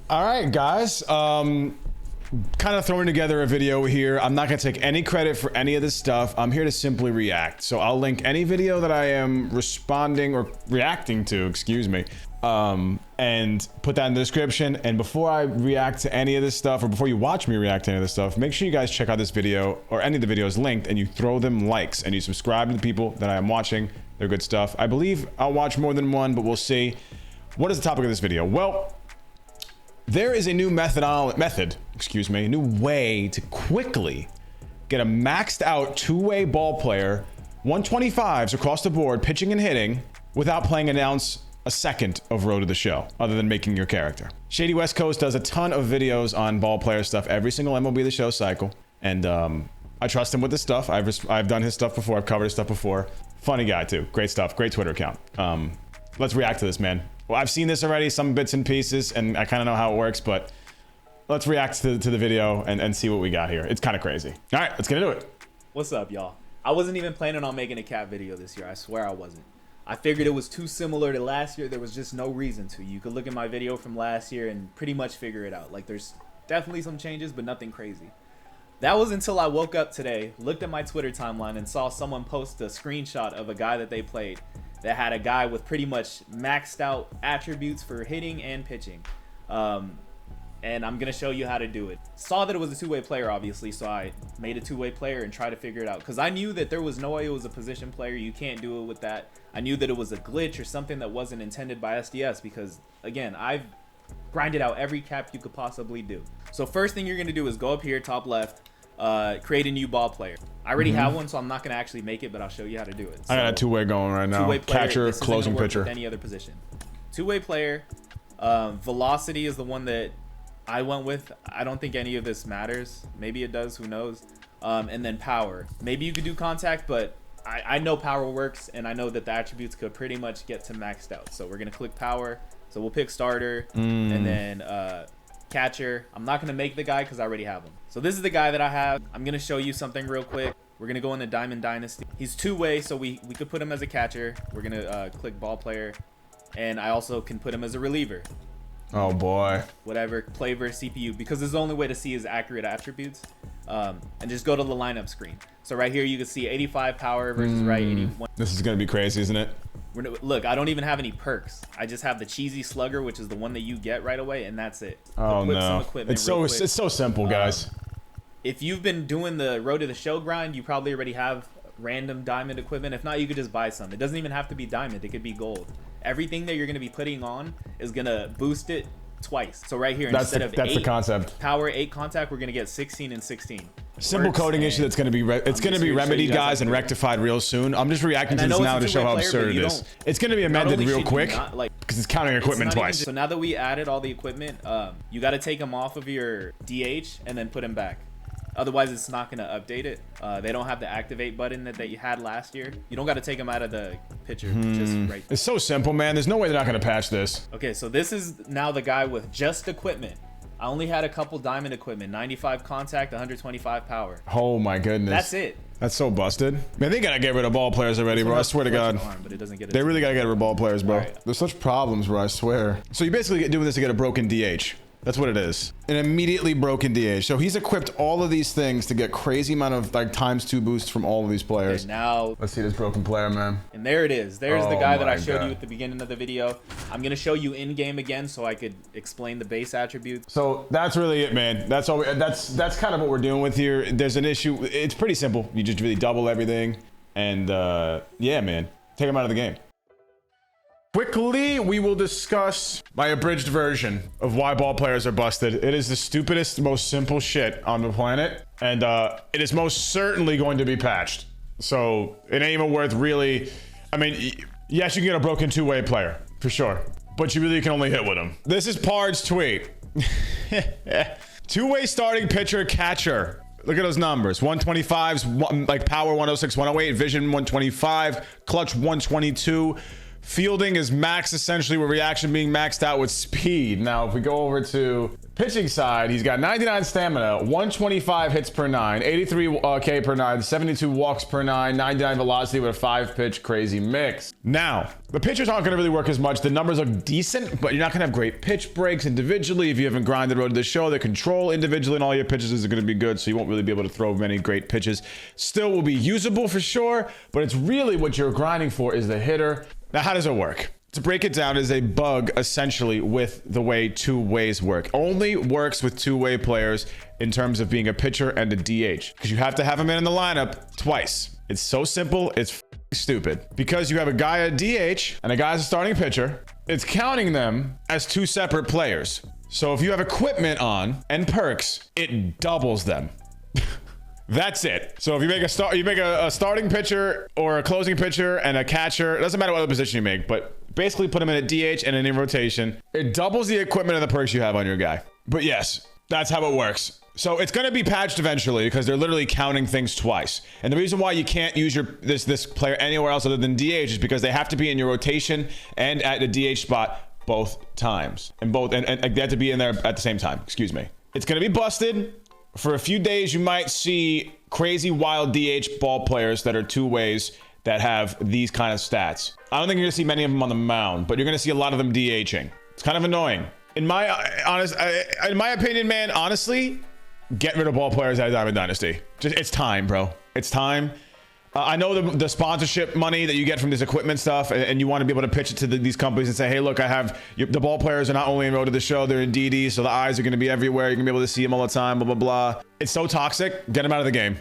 All right, guys. Kind of throwing together a video here. I'm not going to take any credit for any of this stuff. I'm here to simply react. So I'll link any video that I am responding or reacting to, excuse me, and put that in the description. And before I react to any of this stuff, or before you watch me react to any of this stuff, make sure you guys check out this video or any of the videos linked and you throw them likes and you subscribe to the people that I am watching. They're good stuff. I believe I'll watch more than one, but we'll see. What is the topic of this video? Well, there is a new new way to quickly get a maxed out two-way ball player, 125s across the board, pitching and hitting, without playing an ounce a second of Road to the Show, other than making your character. Shady West Coast does a ton of videos on ball player stuff every single MLB the Show cycle, and I trust him with this stuff. I've done his stuff before. I've covered his stuff before. Funny guy too. Great stuff. Great Twitter account. Let's react to this, man. Well, I've seen this already, some bits and pieces, and I kind of know how it works, but let's react to the video and see what we got here. It's kind of crazy. All right, let's get into it. What's up, y'all? I wasn't even planning on making a cat video this year. I swear I wasn't. I figured it was too similar to last year. There was just no reason to. You could look at my video from last year and pretty much figure it out. Like, there's definitely some changes, but nothing crazy. That was until I woke up today, looked at my Twitter timeline, and saw someone post a screenshot of a guy that they played that had a guy with pretty much maxed out attributes for hitting and pitching. And I'm going to show you how to do it. Saw that it was a two-way player, obviously, so I made a two-way player and tried to figure it out. Because I knew that there was no way it was a position player. You can't do it with that. I knew that it was a glitch or something that wasn't intended by SDS because, again, I've grinded out every cap you could possibly do. So first thing you're going to do is go up here, top left, create a new ball player. I already have one, so I'm not going to actually make it, but I'll show you how to do it. So, I got a two-way going right now. Two-way player, catcher, closing pitcher. With any other position. Two-way player. Velocity is the one that I went with. I don't think any of this matters. Maybe it does. Who knows? And then power. Maybe you could do contact, but I know power works, and I know that the attributes could pretty much get to maxed out. So we're going to click power. So we'll pick starter, and then catcher. I'm not going to make the guy because I already have him. So this is the guy that I have. I'm going to show you something real quick. We're going to go into Diamond Dynasty. He's two-way, so we could put him as a catcher. We're going to click ball player, and I also can put him as a reliever. Oh boy. Whatever, play versus CPU, because this is the only way to see his accurate attributes. And just go to the lineup screen. So right here you can see 85 power versus right 81. This is going to be crazy, isn't it? Look, I don't even have any perks. I just have the cheesy slugger, which is the one that you get right away, and that's it. Oh no. It's so simple, guys. If you've been doing the Road to the Show grind, you probably already have random diamond equipment. If not, you could just buy some. It doesn't even have to be diamond. It could be gold. Everything that you're going to be putting on is going to boost it twice. So right here, that's the concept. Power 8 contact, we're going to get 16 and 16. Simple coding issue that's going to be remedied, guys, and rectified real soon. I'm just reacting to this now to show how absurd it is. It's going to be amended real quick because it's counting equipment twice. So now that we added all the equipment, you got to take them off of your DH and then put them back. Otherwise, it's not going to update it. They don't have the activate button that you had last year. You don't got to take them out of the pitcher. Just right. It's so simple, man. There's no way they're not going to patch this. Okay, so this is now the guy with just equipment. I only had a couple diamond equipment, 95 contact, 125 power. Oh my goodness. That's it. That's so busted. Man, they got to get rid of ball players already, bro. I swear to God. But it doesn't get they really got to get rid of ball players, bro. Right. There's such problems, bro, I swear. So you basically doing this to get a broken DH. That's what it is. An immediately broken DH. So he's equipped all of these things to get crazy amount of like ×2 boosts from all of these players. Okay, now let's see this broken player, man. And there it is. There's the guy that I showed you at the beginning of the video. I'm gonna show you in game again so I could explain the base attributes. So that's really it, man. That's all. That's kind of what we're doing with here. There's an issue. It's pretty simple. You just really double everything, and yeah, man, take him out of the game. Quickly, we will discuss my abridged version of why ball players are busted. It is the stupidest, most simple shit on the planet, and it is most certainly going to be patched. So it ain't even worth really. I mean, yes, you can get a broken two-way player for sure, but you really can only hit with him. This is Pard's tweet. Two-way starting pitcher catcher. Look at those numbers. 125s, like power 106, 108, vision 125, clutch 122. Fielding is max essentially, with reaction being maxed out with speed. Now, if we go over to pitching side, he's got 99 stamina, 125 hits per 9, 83 K per 9, 72 walks per 9, 99 velocity with a 5-pitch crazy mix. Now, the pitchers aren't going to really work as much. The numbers are decent, but you're not going to have great pitch breaks individually. If you haven't grinded Road to the Show, the control individually and all your pitches is going to be good, so you won't really be able to throw many great pitches. Still will be usable for sure, but it's really what you're grinding for is the hitter. Now, how does it work? To break it down, is a bug essentially with the way two ways work. Only works with two-way players in terms of being a pitcher and a DH, because you have to have them in the lineup twice. It's so simple, it's stupid. Because you have a guy at DH and a guy as a starting pitcher, it's counting them as two separate players. So if you have equipment on and perks, it doubles them. That's it. So if you make a starting pitcher or a closing pitcher and a catcher, it doesn't matter what other position you make, but basically put them in a DH and in rotation. It doubles the equipment and the perks you have on your guy. But yes, that's how it works. So it's going to be patched eventually because they're literally counting things twice. And the reason why you can't use this player anywhere else other than DH is because they have to be in your rotation and at the DH spot both times. And they have to be in there at the same time. Excuse me. It's going to be busted. For a few days, you might see crazy wild DH ball players that are two ways that have these kind of stats. I don't think you're gonna see many of them on the mound, but you're gonna see a lot of them DHing. It's kind of annoying. In my opinion, man, honestly, get rid of ball players out of Diamond Dynasty. It's time, bro. It's time. I know the sponsorship money that you get from this equipment stuff, and you want to be able to pitch it to these companies and say, hey, look, the ball players are not only in Road to the Show, they're in DD, so the eyes are going to be everywhere. You're going to be able to see them all the time, blah, blah, blah. It's so toxic. Get them out of the game.